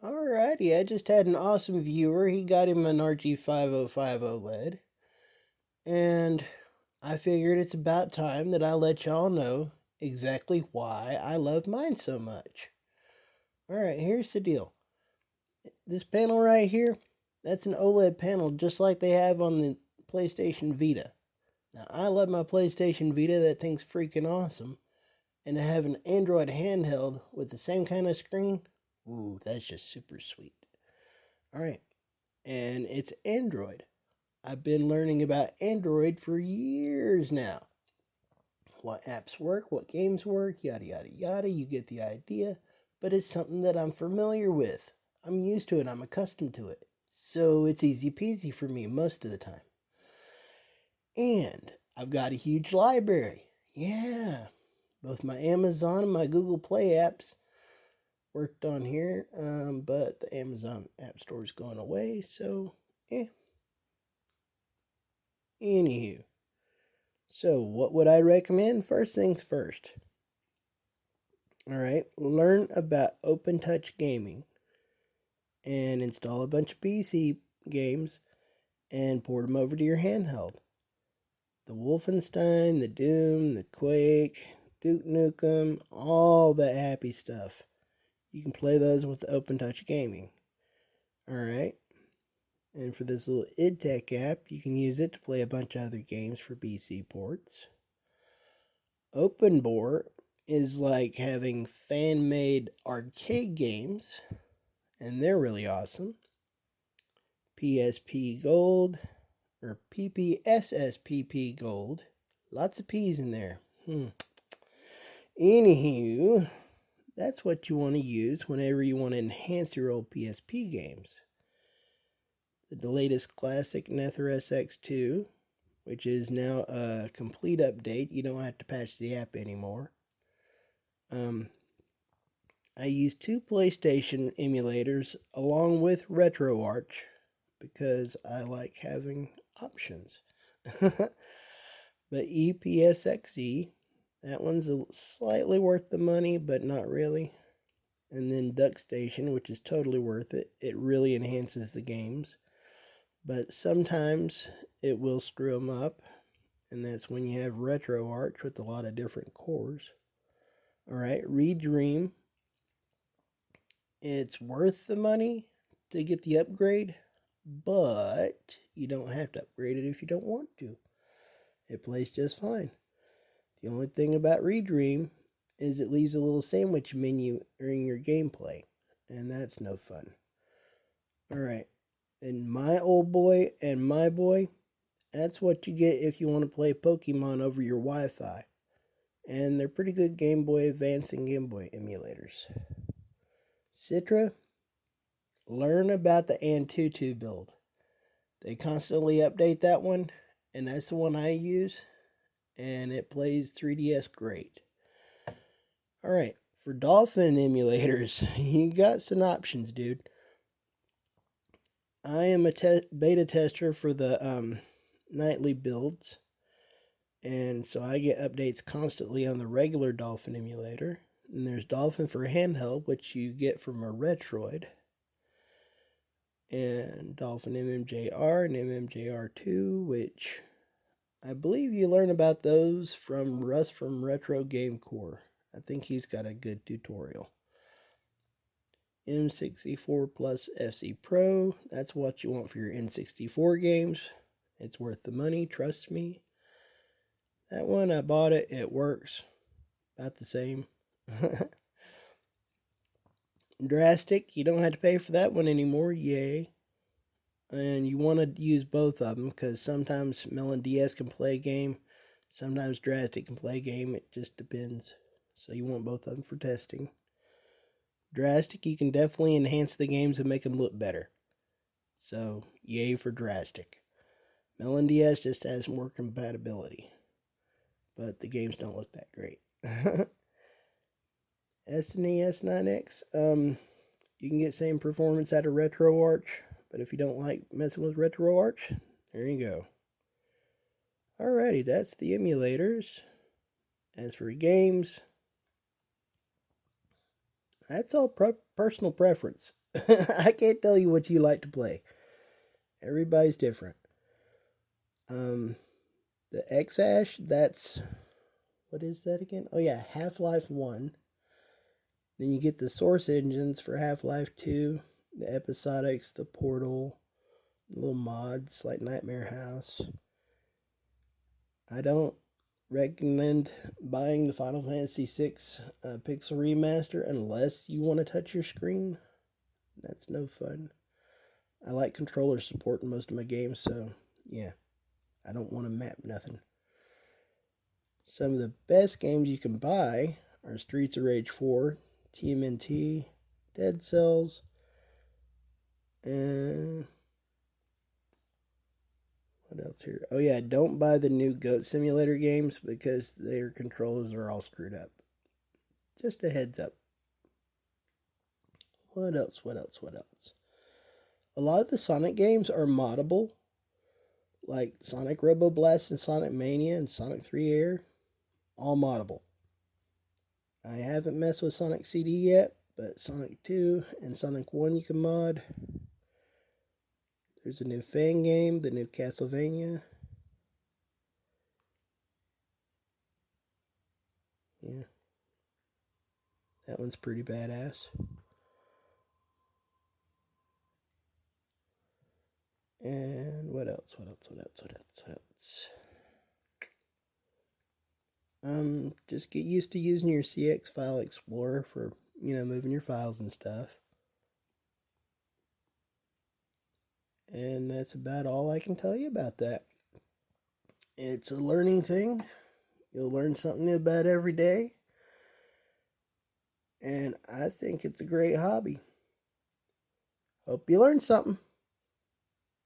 Alrighty, I just had an awesome viewer. He got him an RG505 OLED. And I figured it's about time that I let y'all know exactly why I love mine so much. Alright, here's the deal. This panel right here, that's an OLED panel just like they have on the PlayStation Vita. Now, I love my PlayStation Vita. That thing's freaking awesome. And to have an Android handheld with the same kind of screen, ooh, that's just super sweet. Alright, and it's Android. I've been learning about Android for years now. What apps work, what games work, yada yada yada, you get the idea. But it's something that I'm familiar with. I'm used to it, I'm accustomed to it. So it's easy peasy for me most of the time. And I've got a huge library. Yeah, both my Amazon and my Google Play apps worked on here, but the Amazon App Store is going away, so Anywho, so what would I recommend? First things first. Alright, learn about Open Touch Gaming and install a bunch of PC games and port them over to your handheld. The Wolfenstein, the Doom, the Quake, Duke Nukem, all the happy stuff. You can play those with the Open Touch Gaming. Alright. And for this little IdTech app, you can use it to play a bunch of other games for PC ports. OpenBore is like having fan-made arcade games, and they're really awesome. PSP Gold, or PPSSPP Gold. Lots of P's in there. Anywho, that's what you want to use whenever you want to enhance your old PSP games. The latest classic Nether SX2, which is now a complete update. You don't have to patch the app anymore. I use 2 PlayStation emulators along with RetroArch because I like having options. But EPSXE, that one's slightly worth the money, but not really. And then DuckStation, which is totally worth it. It really enhances the games. But sometimes it will screw them up, and that's when you have RetroArch with a lot of different cores. Alright, Redream. It's worth the money to get the upgrade, but you don't have to upgrade it if you don't want to. It plays just fine. The only thing about Redream is it leaves a little sandwich menu during your gameplay, and that's no fun. Alright. And my old boy and my boy, that's what you get if you want to play Pokemon over your Wi-Fi. And they're pretty good Game Boy Advance and Game Boy emulators. Citra, learn about the Antutu build. They constantly update that one, and that's the one I use, and it plays 3DS great. Alright, for Dolphin emulators, you got some options, dude. I am a beta tester for the nightly builds, and so I get updates constantly on the regular Dolphin emulator. And there's Dolphin for handheld, which you get from a Retroid, and Dolphin MMJR and MMJR2, which I believe you learn about those from Russ from Retro Game Core. I think he's got a good tutorial. M64 plus FC Pro, that's what you want for your N64 games. It's worth the money, trust me. That one, I bought it, it works about the same. Drastic, you don't have to pay for that one anymore, yay. And you want to use both of them because sometimes Melon DS can play a game, sometimes Drastic can play a game, it just depends. So you want both of them for testing. Drastic, you can definitely enhance the games and make them look better. So, yay for Drastic. Melon DS just has more compatibility, but the games don't look that great. SNES 9X, you can get same performance out of RetroArch, but if you don't like messing with RetroArch, there you go. Alrighty, that's the emulators. As for games, that's all personal preference. I can't tell you what you like to play. Everybody's different. The X-Ash, that's, what is that again? Oh yeah, Half-Life 1. Then you get the source engines for Half-Life 2, the episodics, the Portal, little mods like Nightmare House. I don't recommend buying the Final Fantasy VI Pixel Remaster unless you want to touch your screen. That's no fun. I like controller support in most of my games, so yeah, I don't want to map nothing. Some of the best games you can buy are Streets of Rage 4, TMNT, Dead Cells, and what else here? Oh yeah, don't buy the new Goat Simulator games because their controllers are all screwed up. Just a heads up. What else? What else? What else? A lot of the Sonic games are moddable, like Sonic Robo Blast and Sonic Mania and Sonic 3 Air, all moddable. I haven't messed with Sonic CD yet, but Sonic 2 and Sonic 1 you can mod. There's a new Fang game, the new Castlevania. Yeah, that one's pretty badass. And what else? What else? What else? What else? What else? Just get used to using your CX File Explorer for, moving your files and stuff. And that's about all I can tell you about that. It's a learning thing. You'll learn something new about every day. And I think it's a great hobby. Hope you learned something.